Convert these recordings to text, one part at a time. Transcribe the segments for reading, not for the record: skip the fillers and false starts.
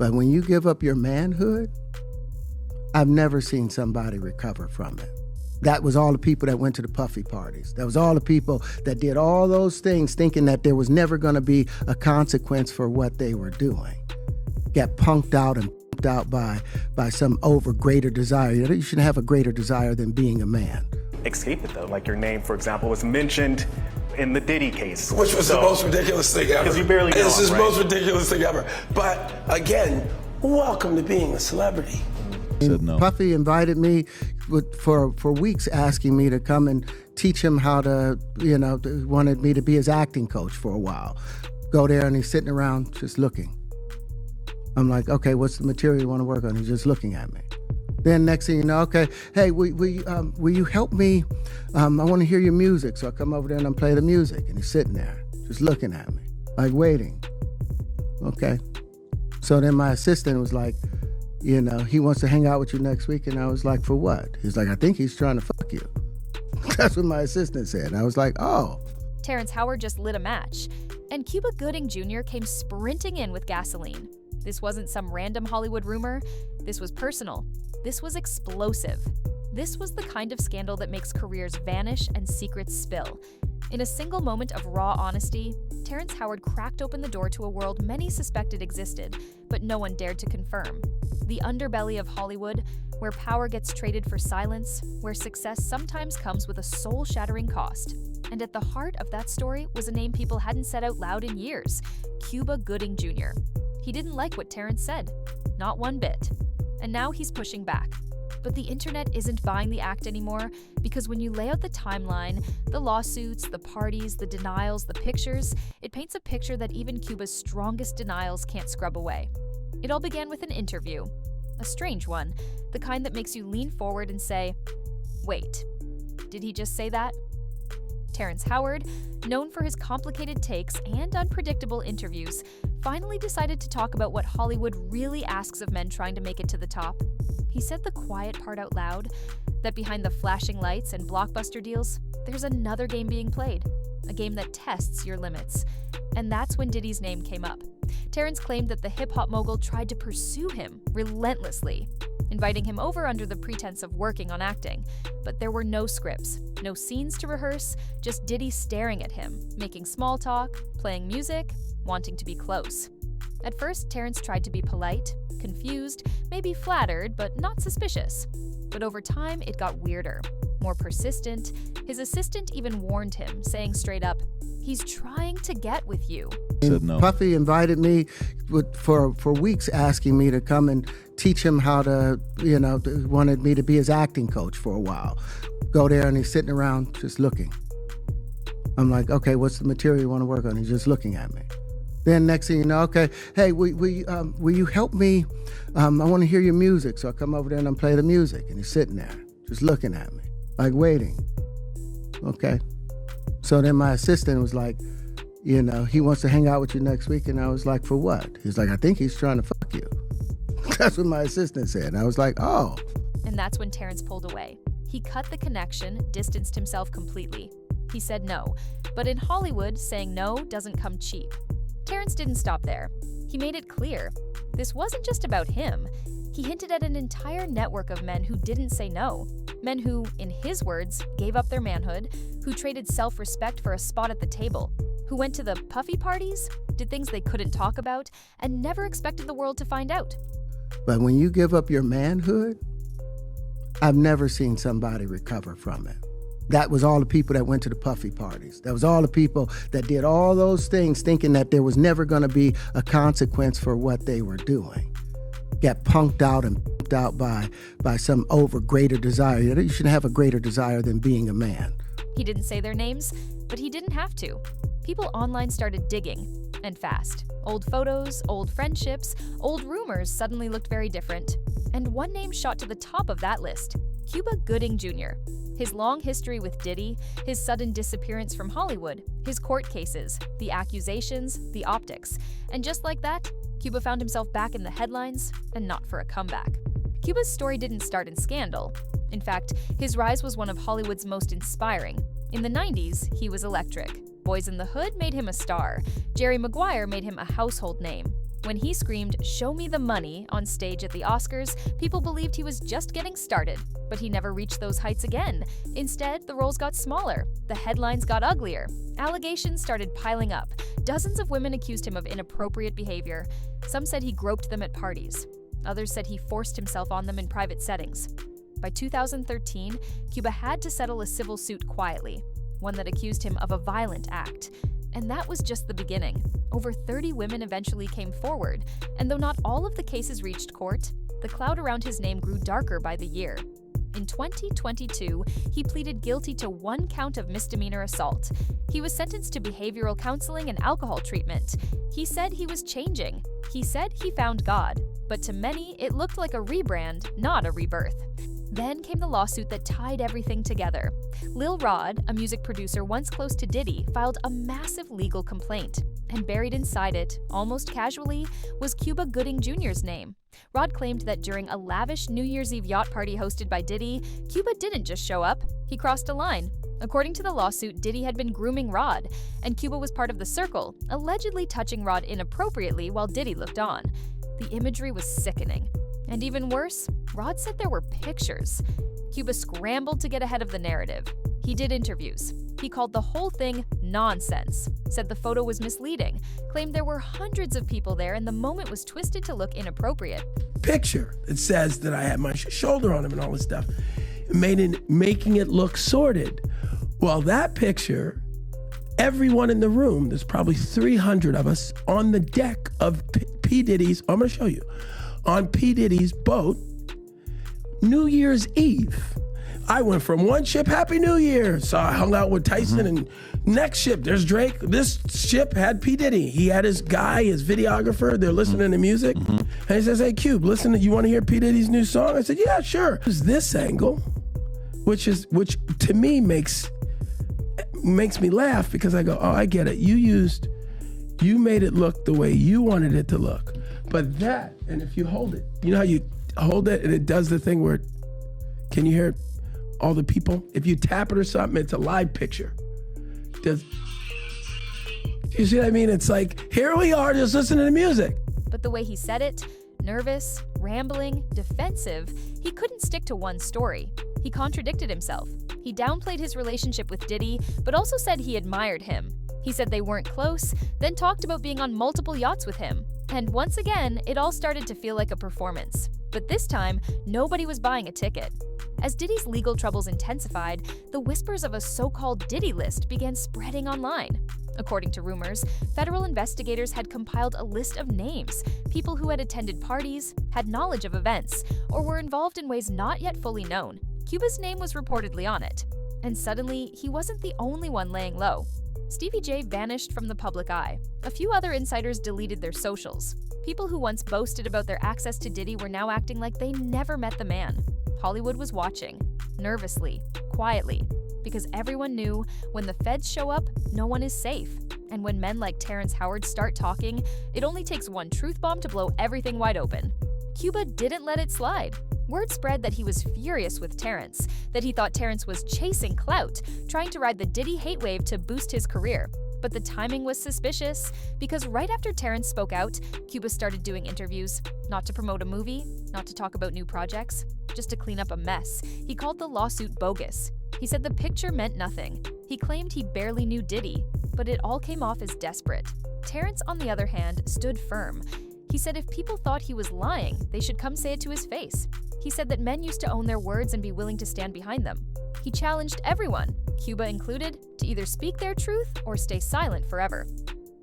But when you give up your manhood, I've never seen somebody recover from it. That was all the people that went to the puffy parties. That was all the people that did all those things thinking that there was never going to be a consequence for what they were doing. Got punked out and punked out by some greater desire. You shouldn't have a greater desire than being a man. Escape it though, like your name, for example, was mentioned in the Diddy case. Which was the most ridiculous thing ever. Because you barely know This is him, the right? most ridiculous thing ever. But again, welcome to being a celebrity. Said no. Puffy invited me for weeks, asking me to come and teach him how to, wanted me to be his acting coach for a while. Go there and he's sitting around just looking. I'm like, okay, what's the material you want to work on? He's just looking at me. Then next thing you know, okay, hey, will you help me? I want to hear your music. So I come over there and I play the music. And he's sitting there just looking at me, like waiting. Okay. So then my assistant was like, he wants to hang out with you next week. And I was like, for what? He's like, I think he's trying to fuck you. That's what my assistant said. And I was like, oh. Terrence Howard just lit a match, and Cuba Gooding Jr. came sprinting in with gasoline. This wasn't some random Hollywood rumor. This was personal. This was explosive. This was the kind of scandal that makes careers vanish and secrets spill. In a single moment of raw honesty, Terrence Howard cracked open the door to a world many suspected existed, but no one dared to confirm. The underbelly of Hollywood, where power gets traded for silence, where success sometimes comes with a soul-shattering cost. And at the heart of that story was a name people hadn't said out loud in years, Cuba Gooding Jr. He didn't like what Terrence said, not one bit. And now he's pushing back. But the internet isn't buying the act anymore, because when you lay out the timeline, the lawsuits, the parties, the denials, the pictures, it paints a picture that even Cuba's strongest denials can't scrub away. It all began with an interview. A strange one, the kind that makes you lean forward and say, wait, did he just say that? Terrence Howard, known for his complicated takes and unpredictable interviews, finally decided to talk about what Hollywood really asks of men trying to make it to the top. He said the quiet part out loud, that behind the flashing lights and blockbuster deals, there's another game being played, a game that tests your limits. And that's when Diddy's name came up. Terrence claimed that the hip-hop mogul tried to pursue him relentlessly, inviting him over under the pretense of working on acting. But there were no scripts, no scenes to rehearse, just Diddy staring at him, making small talk, playing music, wanting to be close. At first, Terrence tried to be polite, confused, maybe flattered, but not suspicious. But over time, it got weirder, more persistent. His assistant even warned him, saying straight up, he's trying to get with you. Said no. Puffy invited me for weeks, asking me to come and teach him how to, wanted me to be his acting coach for a while. Go there and he's sitting around just looking. I'm like, okay, what's the material you want to work on? He's just looking at me. Then next thing you know, okay, hey, will you help me? I want to hear your music. So I come over there and I play the music. And he's sitting there just looking at me, like waiting. Okay. So then my assistant was like, he wants to hang out with you next week. And I was like, for what? He's like, I think he's trying to fuck you. That's what my assistant said. And I was like, oh. And that's when Terrence pulled away. He cut the connection, distanced himself completely. He said no. But in Hollywood, saying no doesn't come cheap. Terrence didn't stop there. He made it clear. This wasn't just about him. He hinted at an entire network of men who didn't say no. Men who, in his words, gave up their manhood, who traded self-respect for a spot at the table, who went to the puffy parties, did things they couldn't talk about, and never expected the world to find out. But when you give up your manhood, I've never seen somebody recover from it. That was all the people that went to the puffy parties. That was all the people that did all those things thinking that there was never going to be a consequence for what they were doing. Got punked out and punked out by some greater desire. You shouldn't have a greater desire than being a man. He didn't say their names, but he didn't have to. People online started digging, and fast. Old photos, old friendships, old rumors suddenly looked very different. And one name shot to the top of that list, Cuba Gooding Jr. His long history with Diddy, his sudden disappearance from Hollywood, his court cases, the accusations, the optics. And just like that, Cuba found himself back in the headlines, and not for a comeback. Cuba's story didn't start in scandal. In fact, his rise was one of Hollywood's most inspiring. In the 90s, he was electric. Boys in the Hood made him a star. Jerry Maguire made him a household name. When he screamed, "Show me the money," on stage at the Oscars, people believed he was just getting started. But he never reached those heights again. Instead, the roles got smaller, the headlines got uglier, allegations started piling up. Dozens of women accused him of inappropriate behavior. Some said he groped them at parties. Others said he forced himself on them in private settings. By 2013, Cuba had to settle a civil suit quietly, one that accused him of a violent act. And that was just the beginning. Over 30 women eventually came forward, and though not all of the cases reached court, the cloud around his name grew darker by the year. In 2022, he pleaded guilty to 1 count of misdemeanor assault. He was sentenced to behavioral counseling and alcohol treatment. He said he was changing. He said he found God. But to many, it looked like a rebrand, not a rebirth. Then came the lawsuit that tied everything together. Lil Rod, a music producer once close to Diddy, filed a massive legal complaint. And buried inside it, almost casually, was Cuba Gooding Jr.'s name. Rod claimed that during a lavish New Year's Eve yacht party hosted by Diddy, Cuba didn't just show up, he crossed a line. According to the lawsuit, Diddy had been grooming Rod, and Cuba was part of the circle, allegedly touching Rod inappropriately while Diddy looked on. The imagery was sickening. And even worse, Rod said there were pictures. Cuba scrambled to get ahead of the narrative. He did interviews. He called the whole thing nonsense, said the photo was misleading, claimed there were hundreds of people there and the moment was twisted to look inappropriate. Picture that says that I had my shoulder on him and all this stuff, making it look sordid. Well, that picture, everyone in the room, there's probably 300 of us on the deck of P. Diddy's, I'm gonna show you, on P. Diddy's boat, New Year's Eve. I went from one ship, Happy New Year. So I hung out with Tyson, and next ship, there's Drake. This ship had P. Diddy. He had his guy, his videographer, they're listening to music. And he says, "Hey, Cube, listen, you wanna hear P. Diddy's new song?" I said, "Yeah, sure." There's this angle, which to me makes me laugh because I go, "Oh, I get it. You made it look the way you wanted it to look." But that, and if you hold it, you know how you hold it and it does the thing where, can you hear all the people? If you tap it or something, it's a live picture. You see what I mean? It's like, here we are just listening to music. But the way he said it, nervous, rambling, defensive, he couldn't stick to one story. He contradicted himself. He downplayed his relationship with Diddy, but also said he admired him. He said they weren't close, then talked about being on multiple yachts with him. And once again, it all started to feel like a performance. But this time, nobody was buying a ticket. As Diddy's legal troubles intensified, the whispers of a so-called Diddy list began spreading online. According to rumors, federal investigators had compiled a list of names, people who had attended parties, had knowledge of events, or were involved in ways not yet fully known. Cuba's name was reportedly on it. And suddenly, he wasn't the only one laying low. Stevie J vanished from the public eye. A few other insiders deleted their socials. People who once boasted about their access to Diddy were now acting like they never met the man. Hollywood was watching, nervously, quietly, because everyone knew when the feds show up, no one is safe. And when men like Terrence Howard start talking, it only takes one truth bomb to blow everything wide open. Cuba didn't let it slide. Word spread that he was furious with Terrence, that he thought Terrence was chasing clout, trying to ride the Diddy hate wave to boost his career. But the timing was suspicious, because right after Terrence spoke out, Cuba started doing interviews, not to promote a movie, not to talk about new projects, just to clean up a mess. He called the lawsuit bogus. He said the picture meant nothing. He claimed he barely knew Diddy, but it all came off as desperate. Terrence, on the other hand, stood firm. He said if people thought he was lying, they should come say it to his face. He said that men used to own their words and be willing to stand behind them. He challenged everyone, Cuba included, to either speak their truth or stay silent forever.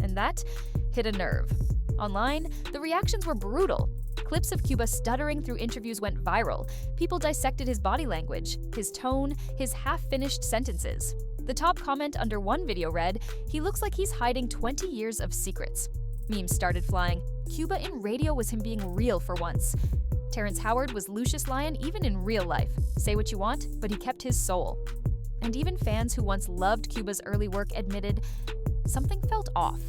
And that hit a nerve. Online, the reactions were brutal. Clips of Cuba stuttering through interviews went viral. People dissected his body language, his tone, his half-finished sentences. The top comment under one video read, "He looks like he's hiding 20 years of secrets." Memes started flying. Cuba in radio was him being real for once. Terrence Howard was Lucius Lyon even in real life. Say what you want, but he kept his soul. And even fans who once loved Cuba's early work admitted something felt off.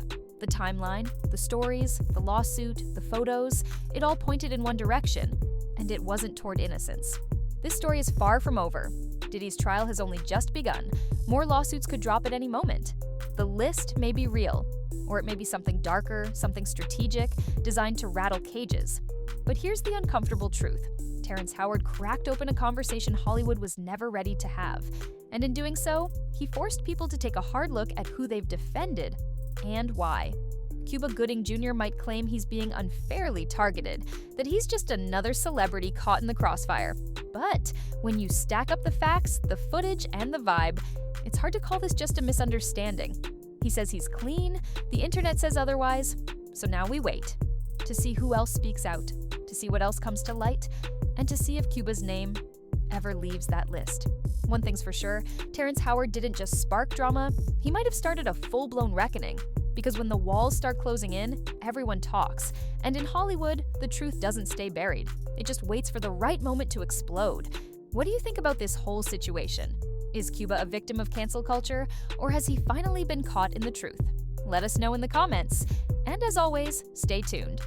The timeline, the stories, the lawsuit, the photos, it all pointed in one direction, and it wasn't toward innocence. This story is far from over. Diddy's trial has only just begun. More lawsuits could drop at any moment. The list may be real, or it may be something darker, something strategic, designed to rattle cages. But here's the uncomfortable truth. Terrence Howard cracked open a conversation Hollywood was never ready to have. And in doing so, he forced people to take a hard look at who they've defended and why. Cuba Gooding Jr. might claim he's being unfairly targeted, that he's just another celebrity caught in the crossfire. But when you stack up the facts, the footage, and the vibe, it's hard to call this just a misunderstanding. He says he's clean, the internet says otherwise, so now we wait to see who else speaks out, to see what else comes to light, and to see if Cuba's name ever leaves that list. One thing's for sure, Terrence Howard didn't just spark drama, he might have started a full-blown reckoning. Because when the walls start closing in, everyone talks. And in Hollywood, the truth doesn't stay buried. It just waits for the right moment to explode. What do you think about this whole situation? Is Cuba a victim of cancel culture, or has he finally been caught in the truth? Let us know in the comments. And as always, stay tuned.